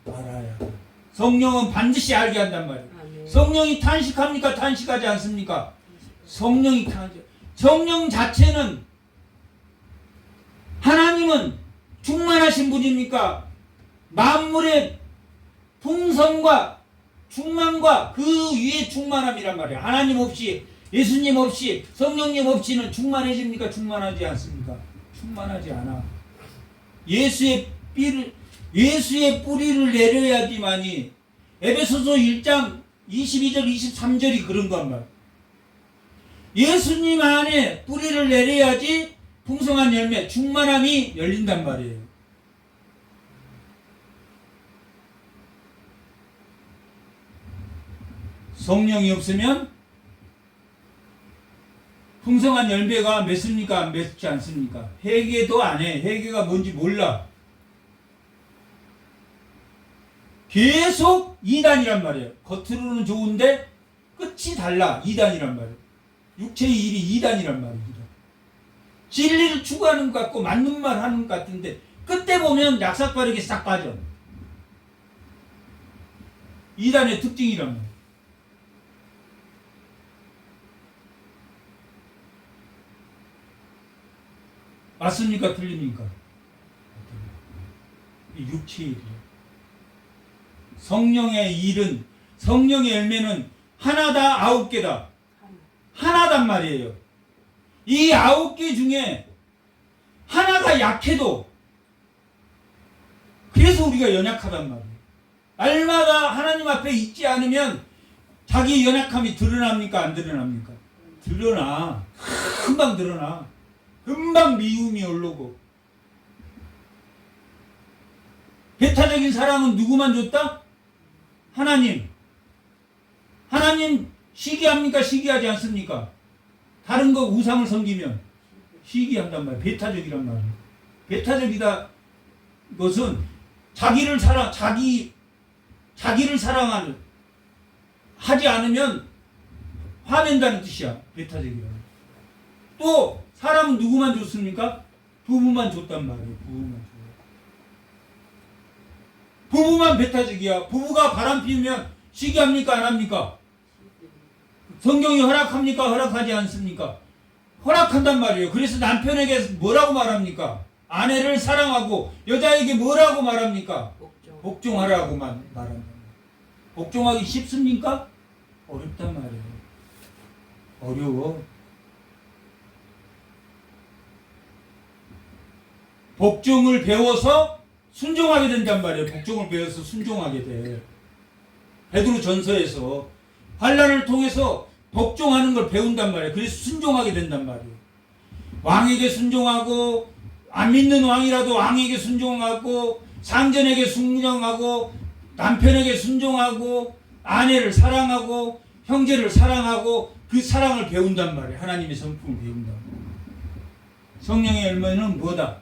알아야. 성령은 반드시 알게 한단 말이에요. 성령이 탄식합니까? 탄식하지 않습니까? 성령이 탄식. 성령 자체는 하나님은 충만하신 분입니까? 만물의 풍성과 충만과 그 위에 충만함이란 말이에요. 하나님 없이, 예수님 없이, 성령님 없이는 충만해집니까? 충만하지 않습니까? 충만하지 않아. 예수의 뿌리를 내려야지만이, 에베소서 1장 22절 23절이 그런 건 말. 예수님 안에 뿌리를 내려야지 풍성한 열매, 충만함이 열린단 말이에요. 성령이 없으면 풍성한 열매가 맺습니까? 안 맺지 않습니까? 회개도 안 해. 회개가 뭔지 몰라. 계속 이단이란 말이에요. 겉으로는 좋은데 끝이 달라. 이단이란 말이에요. 육체의 일이 이단이란 말이에요. 진리를 추구하는 것 같고 맞는 말 하는 것 같은데 끝에 보면 약삭빠르게 싹 빠져. 이단의 특징이란 말이에요. 맞습니까? 틀립니까? 육체의 일이에요. 성령의 일은, 성령의 열매는 하나다, 9개다. 하나단 말이에요. 이 9개 중에 하나가 약해도, 그래서 우리가 연약하단 말이에요. 날마다 하나님 앞에 있지 않으면 자기 연약함이 드러납니까? 안 드러납니까? 드러나. 금방 드러나. 금방 미움이 올라오고. 배타적인 사랑은 누구만 줬다? 하나님. 하나님 시기합니까? 시기하지 않습니까? 다른 거 우상을 섬기면 시기한단 말이에요. 배타적이란 말이에요. 배타적이다 것은 자기를 사랑하는, 하지 않으면 화낸다는 뜻이야. 배타적이란. 또 사람은 누구만 줬습니까? 부부만 줬단 말이에요. 부부만 배타적이야. 부부가 바람 피우면 시기합니까? 안 합니까? 성경이 허락합니까? 허락하지 않습니까? 허락한단 말이에요. 그래서 남편에게 뭐라고 말합니까? 아내를 사랑하고 여자에게 뭐라고 말합니까? 복종하라고만 말한다. 복종하기 쉽습니까? 어렵단 말이에요. 어려워. 복종을 배워서 순종하게 된단 말이에요. 복종을 배워서 순종하게 돼. 베드로 전서에서 환난을 통해서 복종하는 걸 배운단 말이에요. 그래서 순종하게 된단 말이에요. 왕에게 순종하고, 안 믿는 왕이라도 왕에게 순종하고, 상전에게 순종하고, 남편에게 순종하고, 아내를 사랑하고, 형제를 사랑하고, 그 사랑을 배운단 말이에요. 하나님의 성품을 배운단 말이에요. 성령의 열매는 뭐다?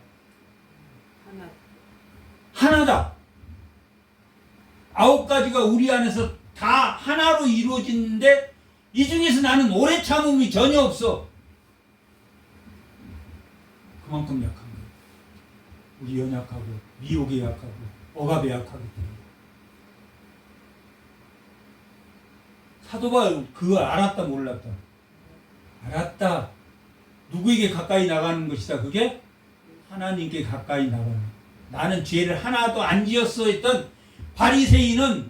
하나다. 9가지가 우리 안에서 다 하나로 이루어지는데 이 중에서 나는 오래 참음이 전혀 없어. 그만큼 약한 거예요. 우리 연약하고 미혹에 약하고 억압에 약하기 때문에. 사도 바울 그거 알았다 몰랐다? 알았다. 누구에게 가까이 나가는 것이다. 그게 하나님께 가까이 나가는. 나는 죄를 하나도 안 지었어 했던 바리새인은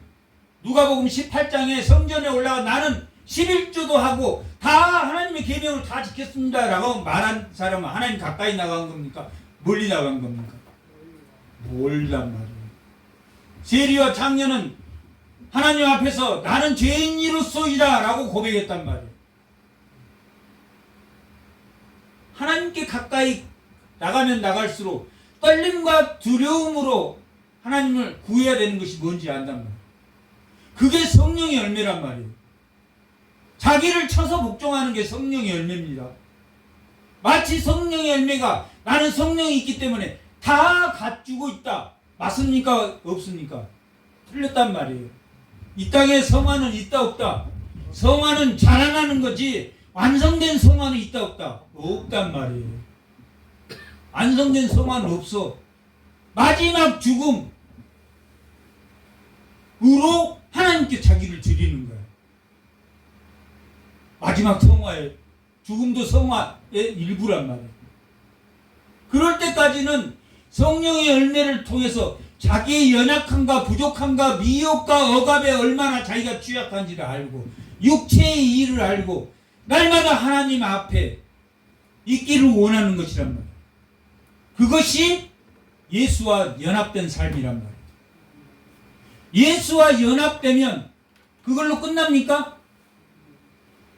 누가복음 18장에 성전에 올라가 나는 11조도 하고 다 하나님의 계명을 다 지켰습니다 라고 말한 사람은 하나님 가까이 나간 겁니까? 멀리 나간 겁니까? 멀단 말이에요. 세리와 창녀는 하나님 앞에서 나는 죄인이로소이다 라고 고백했단 말이에요. 하나님께 가까이 나가면 나갈수록 떨림과 두려움으로 하나님을 구해야 되는 것이 뭔지 안단 말이에요. 그게 성령의 열매란 말이에요. 자기를 쳐서 복종하는 게 성령의 열매입니다. 마치 성령의 열매가 나는 성령이 있기 때문에 다 갖추고 있다. 맞습니까? 없습니까? 틀렸단 말이에요. 이 땅에 성화는 있다 없다. 성화는 자라나는 거지 완성된 성화는 있다 없다. 없단 말이에요. 완성된 성화는 없어. 마지막 죽음으로 하나님께 자기를 드리는 거야. 마지막 성화에 죽음도 성화의 일부란 말이에요. 그럴 때까지는 성령의 열매를 통해서 자기의 연약함과 부족함과 미혹과 억압에 얼마나 자기가 취약한지를 알고 육체의 일을 알고 날마다 하나님 앞에 있기를 원하는 것이란 말이에요. 그것이 예수와 연합된 삶이란 말이에요. 예수와 연합되면 그걸로 끝납니까?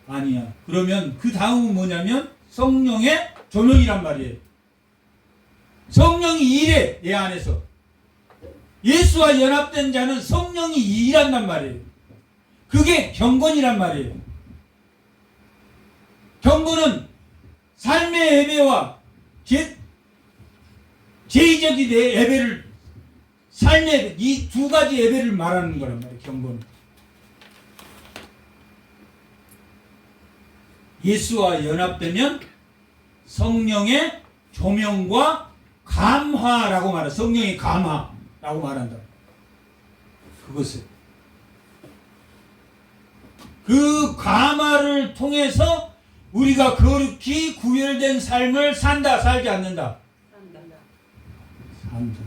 아니야. 그러면 그 다음은 뭐냐면 성령의 조명이란 말이에요. 성령이 일해 내 안에서. 예수와 연합된 자는 성령이 일한단 말이에요. 그게 경건이란 말이에요. 경건은 삶의 예배와 제의적인 예배를 삶의 이 두 가지 예배를 말하는 거란 말이에요. 경건은 예수와 연합되면 성령의 조명과 감화라고 말해. 성령의 감화라고 말한다. 그것을 그 감화를 통해서 우리가 거룩히 구별된 삶을 산다, 살지 않는다. 산다.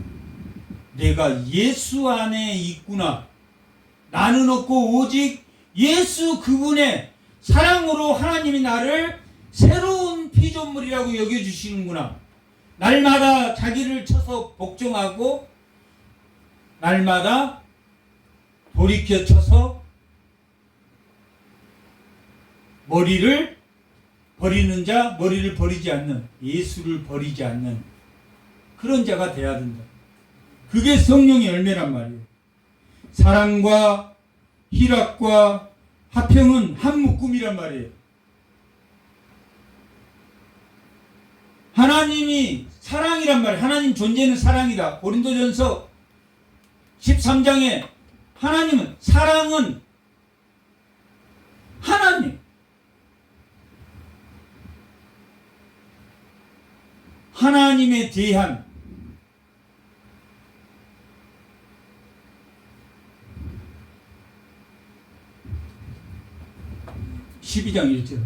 내가 예수 안에 있구나. 나는 없고 오직 예수 그분의 사랑으로 하나님이 나를 새로운 피조물이라고 여겨주시는구나. 날마다 자기를 쳐서 복종하고 날마다 돌이켜 쳐서 머리를 버리는 자, 머리를 버리지 않는, 예수를 버리지 않는 그런 자가 돼야 된다. 그게 성령의 열매란 말이에요. 사랑과 희락과 화평은 한 묶음이란 말이에요. 하나님이 사랑이란 말이에요. 하나님 존재는 사랑이다. 고린도전서 13장에 하나님은 사랑은 하나님. 하나님에 대한 (12장 1절)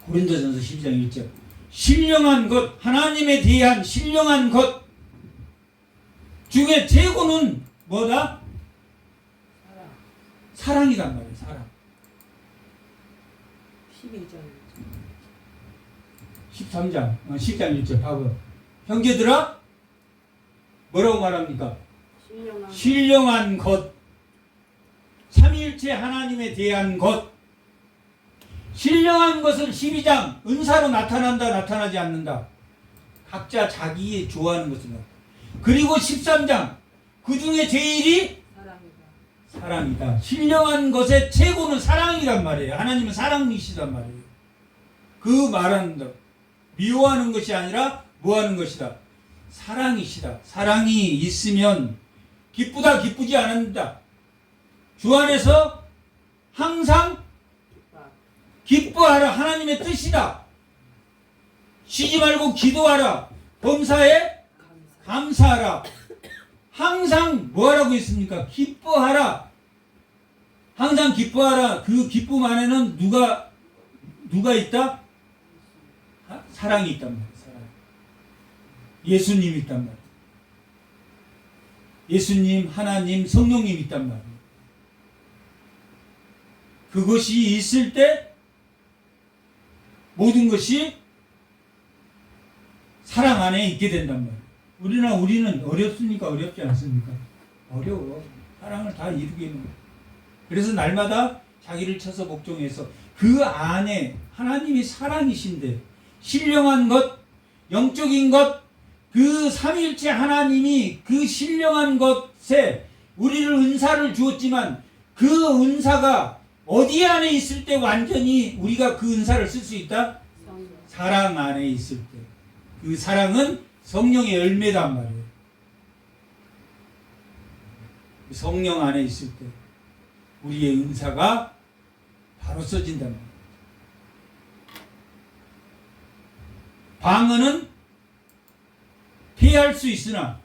고린도전서 12장 1절 신령한 것, 하나님에 대한 신령한 것 중에 최고는 뭐다? 사랑이란 말이에요. 사랑. 13장 10장 1절 봐봐요. 형제들아 뭐라고 말합니까? 신령한 것, 삼위일체 하나님에 대한 것. 신령한 것은 12장 은사로 나타난다, 나타나지 않는다. 각자 자기 좋아하는 것을. 그리고 13장 그 중에 제일이 사랑이다. 신령한 것의 최고는 사랑이란 말이에요. 하나님은 사랑이시단 말이에요. 그 말한다. 미워하는 것이 아니라 뭐하는 것이다. 사랑이시다. 사랑이 있으면 기쁘다, 기쁘지 않는다. 주 안에서 항상 기뻐하라. 하나님의 뜻이다. 쉬지 말고 기도하라. 범사에 감사하라. 항상 뭐하라고 했습니까? 기뻐하라. 항상 기뻐하라. 그 기쁨 안에는 누가 있다? 사랑이 있단 말이에요. 사랑. 예수님이 있단 말이에요. 예수님, 하나님, 성령님 있단 말이에요. 그것이 있을 때 모든 것이 사랑 안에 있게 된단 말이에요. 우리는 어렵습니까? 어렵지 않습니까? 어려워. 사랑을 다 이루게 하는 거예요. 그래서 날마다 자기를 쳐서 복종해서 그 안에 하나님이 사랑이신데 신령한 것, 영적인 것, 그 삼위일체 하나님이 그 신령한 것에 우리를 은사를 주었지만 그 은사가 어디 안에 있을 때 완전히 우리가 그 은사를 쓸 수 있다? 사랑 안에 있을 때. 그 사랑은 성령의 열매단 말이에요. 성령 안에 있을 때 우리의 은사가 바로 써진단 말이에요. 방언은 피할 수 있으나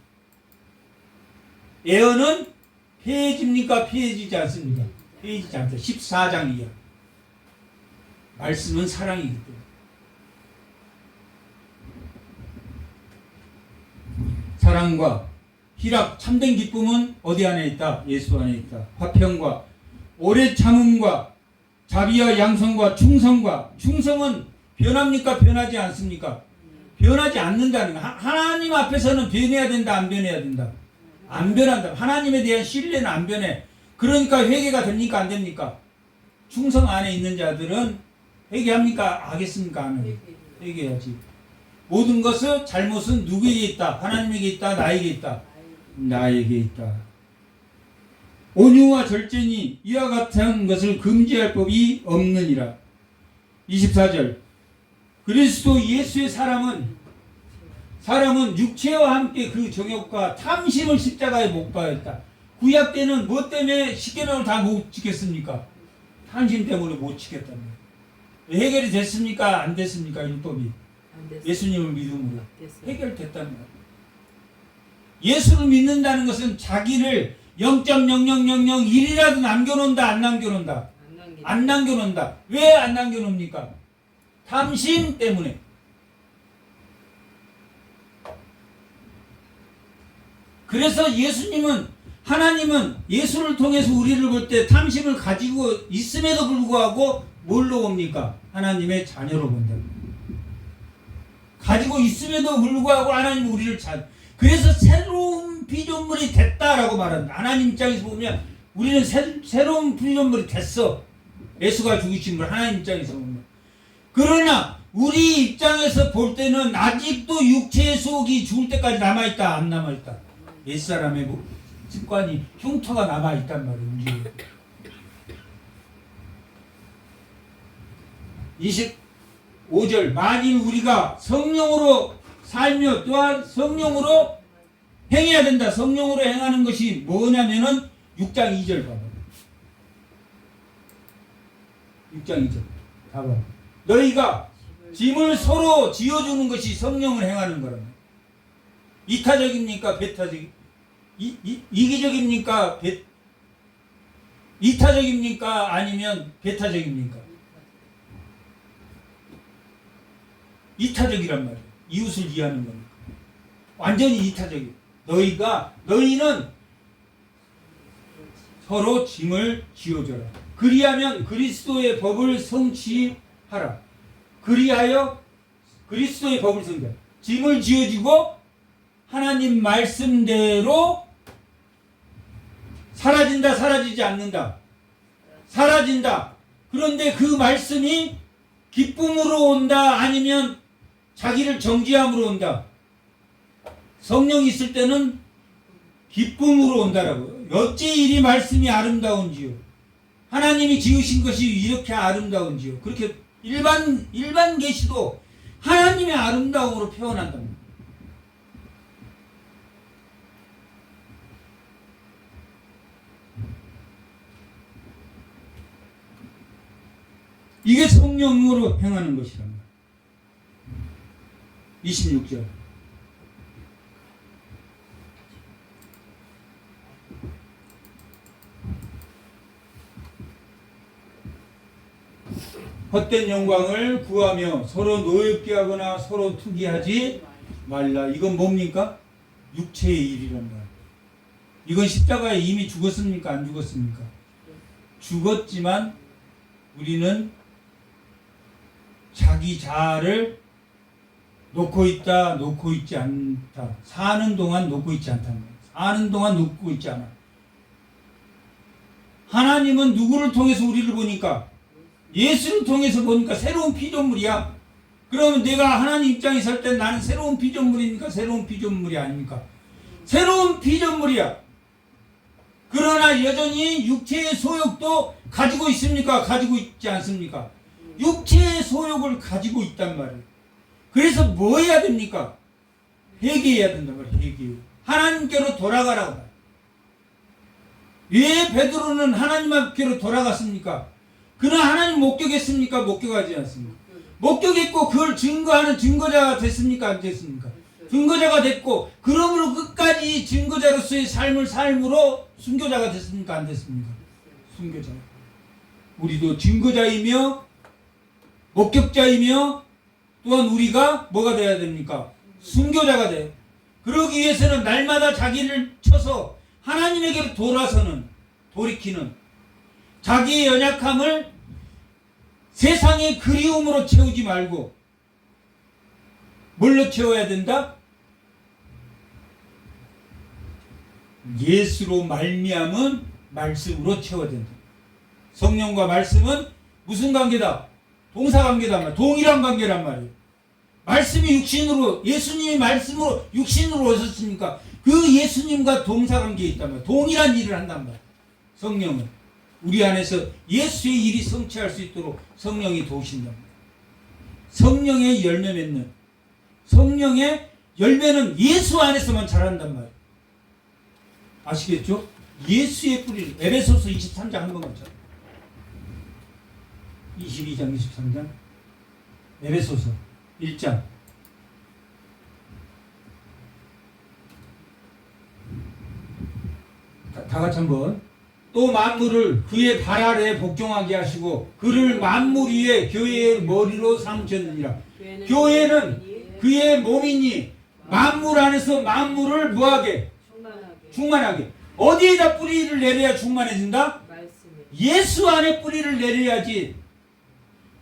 예언은 피해집니까? 피해지지 않습니까? 피해지지 않다. 14장 이야. 말씀은 사랑이기 때문에. 사랑과 희락, 참된 기쁨은 어디 안에 있다? 예수 안에 있다. 화평과 오래 참음과 자비와 양성과 충성과, 충성은 변합니까? 변하지 않습니까? 변하지 않는다는 거. 하나님 앞에서는 변해야 된다, 안 변해야 된다? 안 변한다. 하나님에 대한 신뢰는 안 변해. 그러니까 회개가 됩니까? 안 됩니까? 충성 안에 있는 자들은 회개합니까? 하겠습니까? 안 해요. 회개해야지. 모든 것은 잘못은 누구에게 있다? 하나님에게 있다? 나에게 있다? 나에게 있다. 온유와 절제니 이와 같은 것을 금지할 법이 없느니라. 24절. 그리스도 예수의 사람은 육체와 함께 그 정욕과 탐심을 십자가에 못 박았다. 구약 때는 뭐 때문에 십계명을 다 못 지켰습니까? 탐심 때문에 못 지켰단 말이에요. 해결이 됐습니까? 안 됐습니까? 율법이. 예수님을 믿음으로 해결됐단 말이에요. 예수를 믿는다는 것은 자기를 0.0001이라도 남겨놓는다, 안 남겨놓는다? 안 남겨놓는다. 왜 안 남겨놓습니까? 탐심 때문에. 그래서 하나님은 예수를 통해서 우리를 볼 때 탐심을 가지고 있음에도 불구하고 뭘로 봅니까? 하나님의 자녀로 본다. 가지고 있음에도 불구하고 하나님 우리를 그래서 새로운 피조물이 됐다라고 말한다. 하나님 입장에서 보면 우리는 새로운 피조물이 됐어. 예수가 죽으심을 하나님 입장에서 보면. 그러나 우리 입장에서 볼 때는 아직도 육체의 속이 죽을 때까지 남아있다, 안 남아있다? 옛사람의 습관이, 흉터가 남아있단 말이에요. 25절. 만일 우리가 성령으로 살며 또한 성령으로 행해야 된다. 성령으로 행하는 것이 뭐냐면은 6장 2절 봐봐. 6장 2절 봐봐. 너희가 짐을 서로 지어주는 것이 성령을 행하는 거라며. 이타적입니까? 이기적입니까? 이타적입니까? 아니면 배타적입니까? 이타적이란 말이에요. 이웃을 이해하는 겁니다. 완전히 이타적이에요. 너희는 서로 짐을 지어줘라. 그리하면 그리스도의 법을 성취하라. 그리하여 그리스도의 법을 성취하라. 짐을 지어지고 하나님 말씀대로 사라진다, 사라지지 않는다. 사라진다. 그런데 그 말씀이 기쁨으로 온다, 아니면 자기를 정죄함으로 온다. 성령이 있을 때는 기쁨으로 온다라고요. 어찌 이리 말씀이 아름다운지요. 하나님이 지으신 것이 이렇게 아름다운지요. 그렇게 일반 계시도 하나님의 아름다움으로 표현한답니다. 이게 성령으로 행하는 것이랍니다. 26절. 헛된 영광을 구하며 서로 노엽게 하거나 서로 투기하지 말라. 이건 뭡니까? 육체의 일이란 말. 이건 십자가에 이미 죽었습니까? 안 죽었습니까? 죽었지만 우리는 자기 자아를 놓고 있다, 놓고 있지 않다. 사는 동안 놓고 있지 않다. 사는 동안 놓고 있지 않아. 하나님은 누구를 통해서 우리를 보니까? 예수를 통해서 보니까 새로운 피조물이야. 그러면 내가 하나님 입장에 설 때 나는 새로운 피조물입니까? 새로운 피조물이 아닙니까? 새로운 피조물이야. 그러나 여전히 육체의 소욕도 가지고 있습니까? 가지고 있지 않습니까? 육체의 소욕을 가지고 있단 말이에요. 그래서 뭐 해야 됩니까? 회개해야 된단 말이에요. 회개. 하나님께로 돌아가라고 말이에요. 왜 베드로는 하나님 앞께로 돌아갔습니까? 그는 하나님 목격했습니까? 목격하지 않습니까? 목격했고 그걸 증거하는 증거자가 됐습니까? 안 됐습니까? 증거자가 됐고 그러므로 끝까지 증거자로서의 삶으로 순교자가 됐습니까? 안 됐습니까? 순교자. 우리도 증거자이며 목격자이며 또한 우리가 뭐가 돼야 됩니까? 순교자가 돼요. 그러기 위해서는 날마다 자기를 쳐서 하나님에게 돌이키는 자기의 연약함을 세상의 그리움으로 채우지 말고 뭘로 채워야 된다? 예수로 말미암은 말씀으로 채워야 된다. 성령과 말씀은 무슨 관계다? 동사관계단 말이야. 동일한 관계란 말이에요. 말씀이 육신으로, 예수님이 말씀으로 육신으로 오셨으니까 그 예수님과 동사관계에 있단 말이에요. 동일한 일을 한단 말이에요. 성령은 우리 안에서 예수의 일이 성취할 수 있도록 성령이 도우신단 말이에요. 성령의 열매 맺는, 성령의 열매는 예수 안에서만 자란단 말이에요. 아시겠죠? 예수의 뿌리를. 에베소서 23장 한 번만 쳐. 22장 23장 에베소서 1장 다 같이 한번. 또 만물을 그의 발 아래에 복종하게 하시고 그를 만물 위에 교회의 머리로 삼으셨느니라. 교회는 그의 몸이니 만물 안에서 만물을 뭐하게? 충만하게. 어디에다 뿌리를 내려야 충만해진다? 예수 안에 뿌리를 내려야지.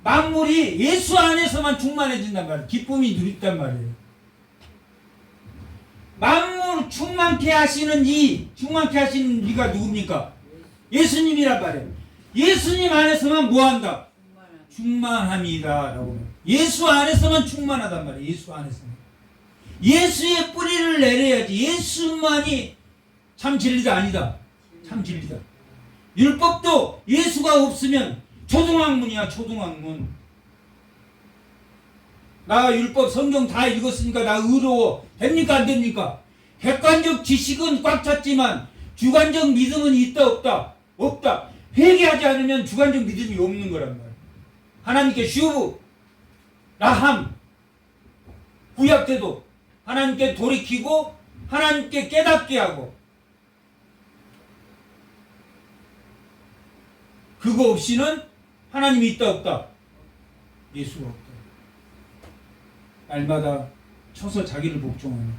만물이 예수 안에서만 충만해진단 말이에요. 기쁨이 누린단 말이에요. 만물 충만케 하시는 이가 누굽니까? 예수님이란 말이에요. 예수님 안에서만 뭐한다? 충만함이다 라고. 예수 안에서만 충만하단 말이에요. 예수 안에서만. 예수의 뿌리를 내려야지. 예수만이 참 진리가 아니다. 참 진리다. 율법도 예수가 없으면 초등학문이야. 초등학문. 나 율법 성경 다 읽었으니까 나 의로워. 됩니까? 안 됩니까? 객관적 지식은 꽉 찼지만 주관적 믿음은 있다 없다? 없다. 회개하지 않으면 주관적 믿음이 없는 거란 말이야. 하나님께 슈브, 라함, 구약 때도 하나님께 돌이키고 하나님께 깨닫게 하고 그거 없이는 하나님이 있다 없다? 예수가 없다. 날마다 쳐서 자기를 복종하는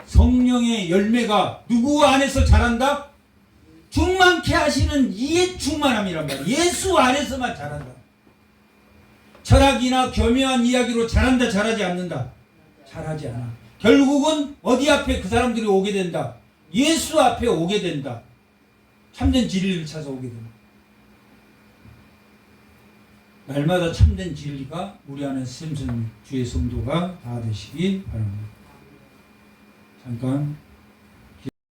성령의 열매가 누구 안에서 자란다? 충만케 하시는 이의 충만함이란 말이야. 예수 안에서만 자란다. 철학이나 교묘한 이야기로 자란다 자라지 않는다. 자라지 않아. 결국은 어디 앞에 그 사람들이 오게 된다? 예수 앞에 오게 된다. 참된 진리를 찾아 오게 된다. 날마다 참된 진리가 우리 안에 샘솟는 주의 성도가 다 되시길 바랍니다. 잠깐